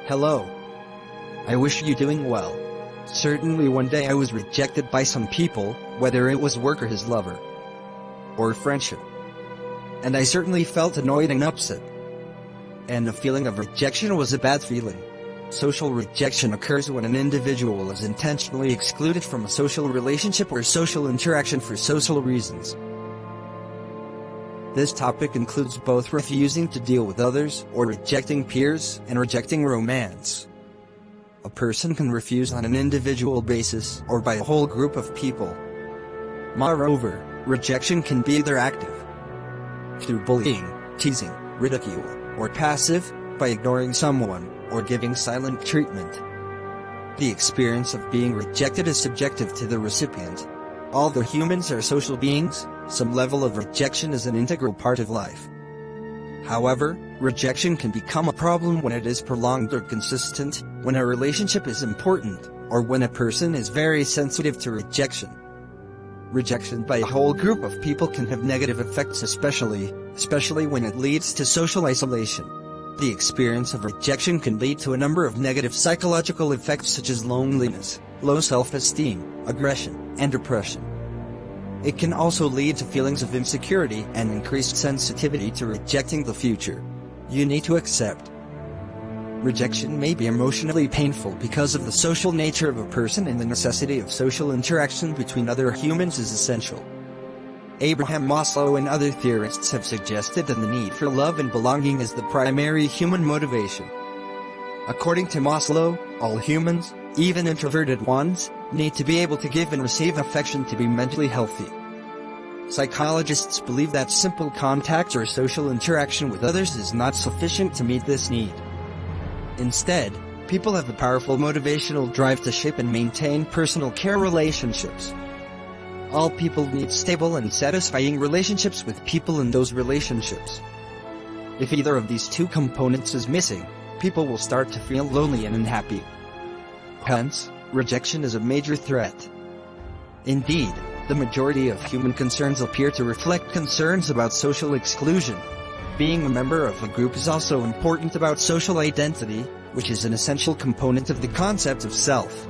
Hello. I wish you doing well. Certainly one day I was rejected by some people, whether it was work or his lover, or friendship. And I certainly felt annoyed and upset. And the feeling of rejection was a bad feeling. Social rejection occurs when an individual is intentionally excluded from a social relationship or social interaction for social reasons. This topic includes both refusing to deal with others, or rejecting peers, and rejecting romance. A person can refuse on an individual basis, or by a whole group of people. Moreover, rejection can be either active, through bullying, teasing, ridicule, or passive, by ignoring someone, or giving silent treatment. The experience of being rejected is subjective to the recipient. Although humans are social beings, some level of rejection is an integral part of life. However, rejection can become a problem when it is prolonged or consistent, when a relationship is important, or when a person is very sensitive to rejection. Rejection by a whole group of people can have negative effects, especially when it leads to social isolation. The experience of rejection can lead to a number of negative psychological effects such as loneliness, low self-esteem, aggression, and depression. It can also lead to feelings of insecurity and increased sensitivity to rejecting the future. You need to accept. Rejection may be emotionally painful because of the social nature of a person, and the necessity of social interaction between other humans is essential. Abraham Maslow and other theorists have suggested that the need for love and belonging is the primary human motivation. According to Maslow, all humans, even introverted ones, need to be able to give and receive affection to be mentally healthy. Psychologists believe that simple contact or social interaction with others is not sufficient to meet this need. Instead, people have a powerful motivational drive to shape and maintain personal care relationships. All people need stable and satisfying relationships with people in those relationships. If either of these two components is missing, people will start to feel lonely and unhappy. Hence, rejection is a major threat. Indeed, the majority of human concerns appear to reflect concerns about social exclusion. Being a member of a group is also important about social identity, which is an essential component of the concept of self.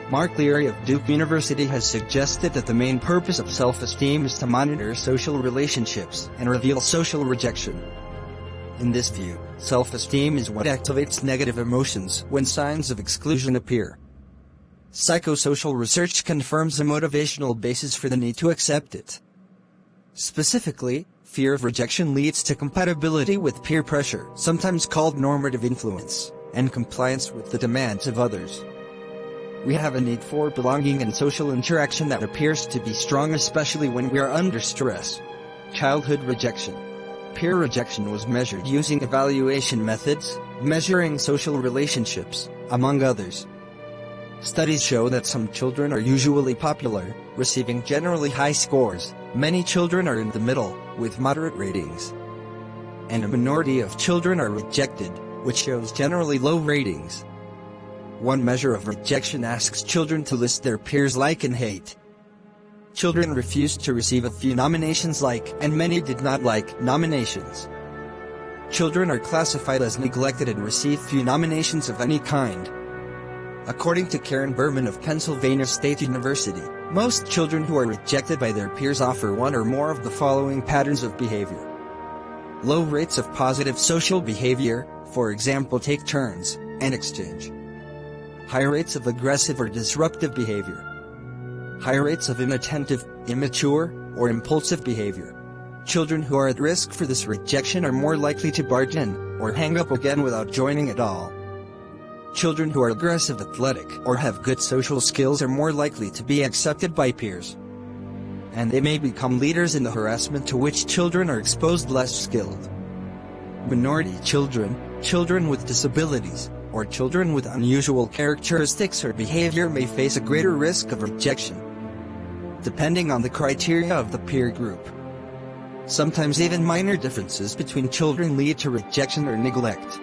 Mark Leary of Duke University has suggested that the main purpose of self-esteem is to monitor social relationships and reveal social rejection. In this view, self-esteem is what activates negative emotions when signs of exclusion appear. Psychosocial research confirms a motivational basis for the need to accept it. Specifically, fear of rejection leads to compatibility with peer pressure, sometimes called normative influence, and compliance with the demands of others. We have a need for belonging and social interaction that appears to be strong, especially when we are under stress. Childhood rejection. Peer rejection was measured using evaluation methods, measuring social relationships, among others. Studies show that some children are usually popular, receiving generally high scores. Many children are in the middle, with moderate ratings. And a minority of children are rejected, which shows generally low ratings. One measure of rejection asks children to list their peers' like and hate. Children refused to receive a few nominations like, and many did not like, nominations. Children are classified as neglected and receive few nominations of any kind. According to Karen Berman of Pennsylvania State University, most children who are rejected by their peers offer one or more of the following patterns of behavior. Low rates of positive social behavior, for example take turns, and exchange. High rates of aggressive or disruptive behavior. High rates of inattentive, immature, or impulsive behavior. Children who are at risk for this rejection are more likely to barge in, or hang up again without joining at all. Children who are aggressive, athletic, or have good social skills are more likely to be accepted by peers. And they may become leaders in the harassment to which children are exposed less skilled. Minority children, children with disabilities, or children with unusual characteristics or behavior may face a greater risk of rejection, depending on the criteria of the peer group. Sometimes even minor differences between children lead to rejection or neglect.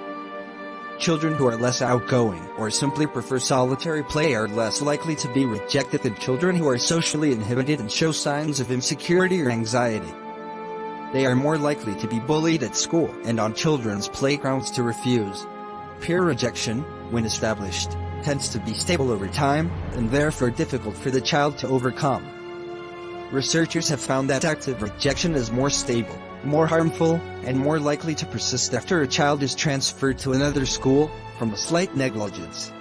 Children who are less outgoing or simply prefer solitary play are less likely to be rejected than children who are socially inhibited and show signs of insecurity or anxiety. They are more likely to be bullied at school and on children's playgrounds to refuse. Peer rejection, when established, tends to be stable over time, and therefore difficult for the child to overcome. Researchers have found that active rejection is more stable, more harmful, and more likely to persist after a child is transferred to another school, from a slight negligence.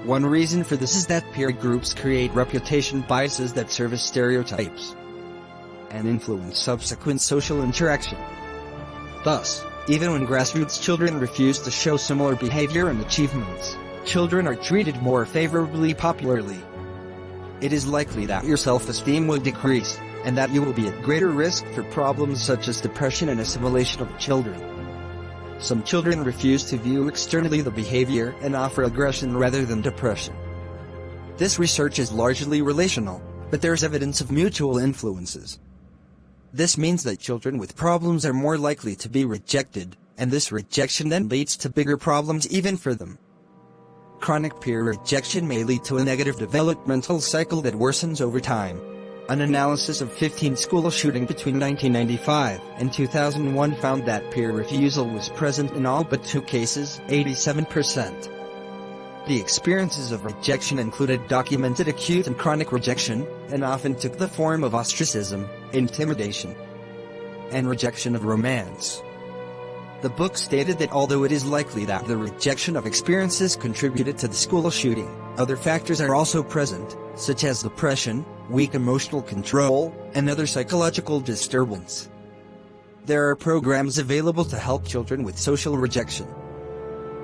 One reason for this is that peer groups create reputation biases that serve as stereotypes and influence subsequent social interaction. Thus, even when grassroots children refuse to show similar behavior and achievements, children are treated more favorably popularly. It is likely that your self-esteem will decrease, and that you will be at greater risk for problems such as depression and assimilation of children. Some children refuse to view externally the behavior and offer aggression rather than depression. This research is largely relational, but there is evidence of mutual influences. This means that children with problems are more likely to be rejected, and this rejection then leads to bigger problems even for them. Chronic peer rejection may lead to a negative developmental cycle that worsens over time. An analysis of 15 school shootings between 1995 and 2001 found that peer refusal was present in all but 2 cases, 87%. The experiences of rejection included documented acute and chronic rejection, and often took the form of ostracism, intimidation, and rejection of romance. The book stated that although it is likely that the rejection of experiences contributed to the school shooting, other factors are also present, such as depression, weak emotional control, and other psychological disturbance. There are programs available to help children with social rejection.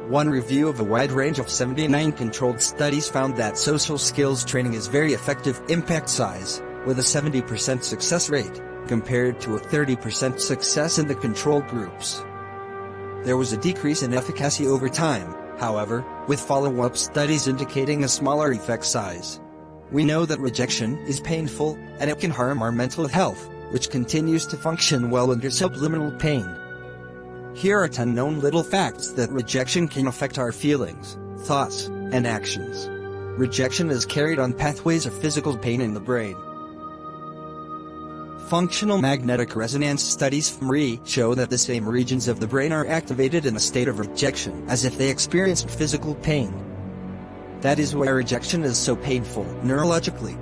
One review of a wide range of 79 controlled studies found that social skills training is very effective impact size, with a 70% success rate, compared to a 30% success in the control groups. There was a decrease in efficacy over time, however, with follow-up studies indicating a smaller effect size. We know that rejection is painful, and it can harm our mental health, which continues to function well under subliminal pain. Here are 10 known little facts that rejection can affect our feelings, thoughts, and actions. Rejection is carried on pathways of physical pain in the brain. Functional magnetic resonance studies from RE show that the same regions of the brain are activated in a state of rejection as if they experienced physical pain. That is why rejection is so painful neurologically.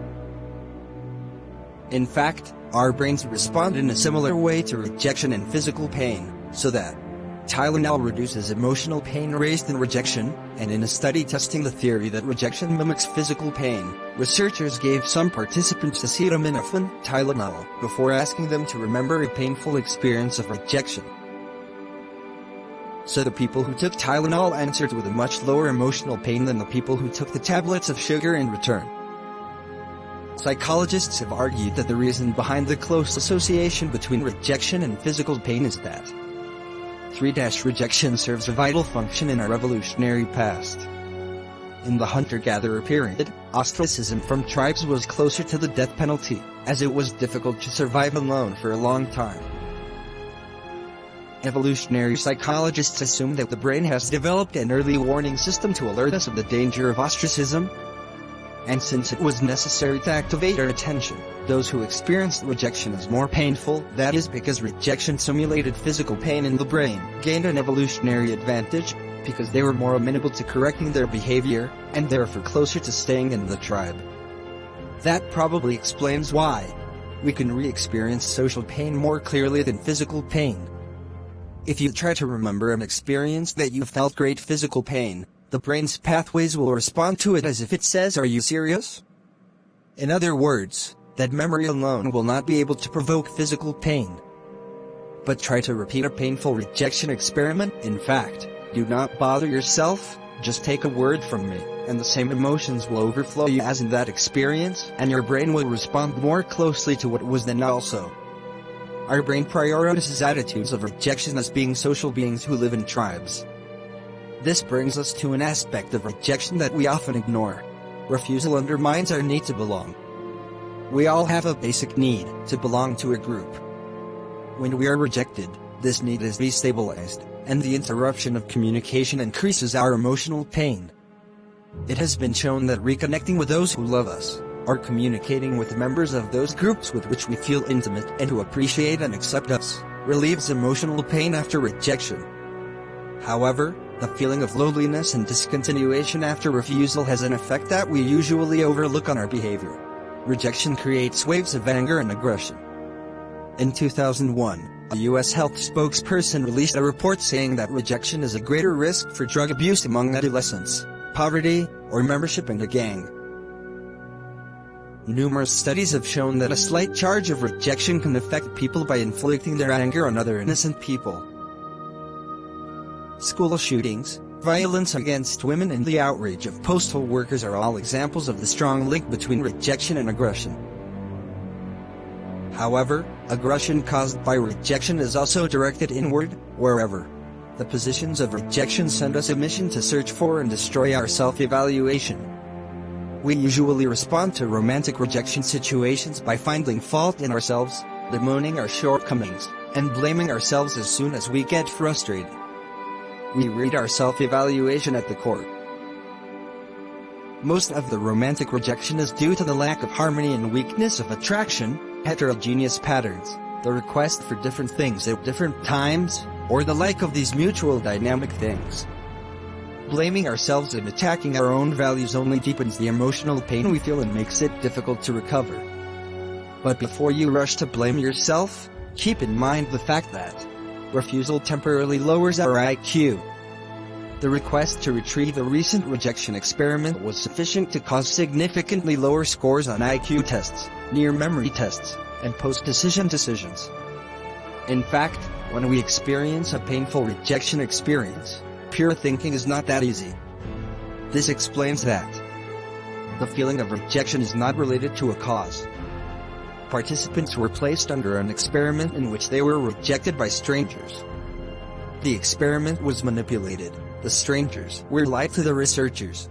In fact, our brains respond in a similar way to rejection and physical pain, so that Tylenol reduces emotional pain raised in rejection, and in a study testing the theory that rejection mimics physical pain, researchers gave some participants acetaminophen, Tylenol, before asking them to remember a painful experience of rejection. So the people who took Tylenol answered with a much lower emotional pain than the people who took the tablets of sugar in return. Psychologists have argued that the reason behind the close association between rejection and physical pain is that rejection serves a vital function in our evolutionary past. In the hunter-gatherer period, ostracism from tribes was closer to the death penalty, as it was difficult to survive alone for a long time. Evolutionary psychologists assume that the brain has developed an early warning system to alert us of the danger of ostracism, and since it was necessary to activate our attention, those who experienced rejection as more painful, that is because rejection simulated physical pain in the brain, gained an evolutionary advantage, because they were more amenable to correcting their behavior, and therefore closer to staying in the tribe. That probably explains why we can re-experience social pain more clearly than physical pain. If you try to remember an experience that you felt great physical pain, the brain's pathways will respond to it as if it says, "Are you serious?" In other words, that memory alone will not be able to provoke physical pain. But try to repeat a painful rejection experiment. In fact, do not bother yourself, just take a word from me, and the same emotions will overflow you as in that experience, and your brain will respond more closely to what was then also. Our brain prioritizes attitudes of rejection as being social beings who live in tribes. This brings us to an aspect of rejection that we often ignore. Refusal undermines our need to belong. We all have a basic need to belong to a group. When we are rejected, this need is destabilized, and the interruption of communication increases our emotional pain. It has been shown that reconnecting with those who love us, or communicating with members of those groups with which we feel intimate and who appreciate and accept us, relieves emotional pain after rejection. However, The feeling of loneliness and discontinuation after refusal has an effect that we usually overlook on our behavior. Rejection creates waves of anger and aggression. In 2001, a U.S. health spokesperson released a report saying that rejection is a greater risk for drug abuse among adolescents, poverty, or membership in a gang. Numerous studies have shown that a slight charge of rejection can affect people by inflicting their anger on other innocent people. School shootings, violence against women, and the outrage of postal workers are all examples of the strong link between rejection and aggression. However, aggression caused by rejection is also directed inward, wherever. The positions of rejection send us a mission to search for and destroy our self-evaluation. We usually respond to romantic rejection situations by finding fault in ourselves, bemoaning our shortcomings, and blaming ourselves as soon as we get frustrated. We read our self-evaluation at the core. Most of the romantic rejection is due to the lack of harmony and weakness of attraction, heterogeneous patterns, the request for different things at different times, or the lack of these mutual dynamic things. Blaming ourselves and attacking our own values only deepens the emotional pain we feel and makes it difficult to recover. But before you rush to blame yourself, keep in mind the fact that refusal temporarily lowers our IQ. The request to retrieve a recent rejection experiment was sufficient to cause significantly lower scores on IQ tests, near-memory tests, and post-decision decisions. In fact, when we experience a painful rejection experience, pure thinking is not that easy. This explains that the feeling of rejection is not related to a cause. Participants were placed under an experiment in which they were rejected by strangers. The experiment was manipulated. The strangers were lied to the researchers.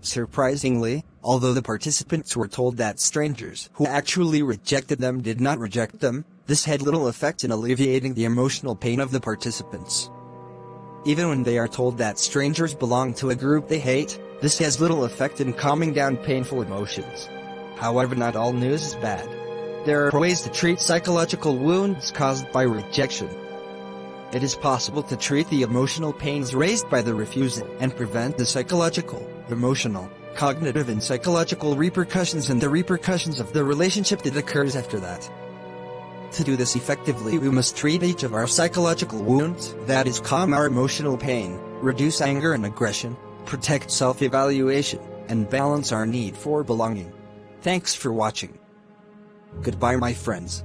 Surprisingly, although the participants were told that strangers who actually rejected them did not reject them, this had little effect in alleviating the emotional pain of the participants. Even when they are told that strangers belong to a group they hate, this has little effect in calming down painful emotions. However, not all news is bad. There are ways to treat psychological wounds caused by rejection. It is possible to treat the emotional pains raised by the refusal and prevent the psychological, emotional, cognitive, and psychological repercussions and the repercussions of the relationship that occurs after that. To do this effectively, we must treat each of our psychological wounds, that is, calm our emotional pain, reduce anger and aggression, protect self-evaluation, and balance our need for belonging. Thanks for watching. Goodbye, my friends.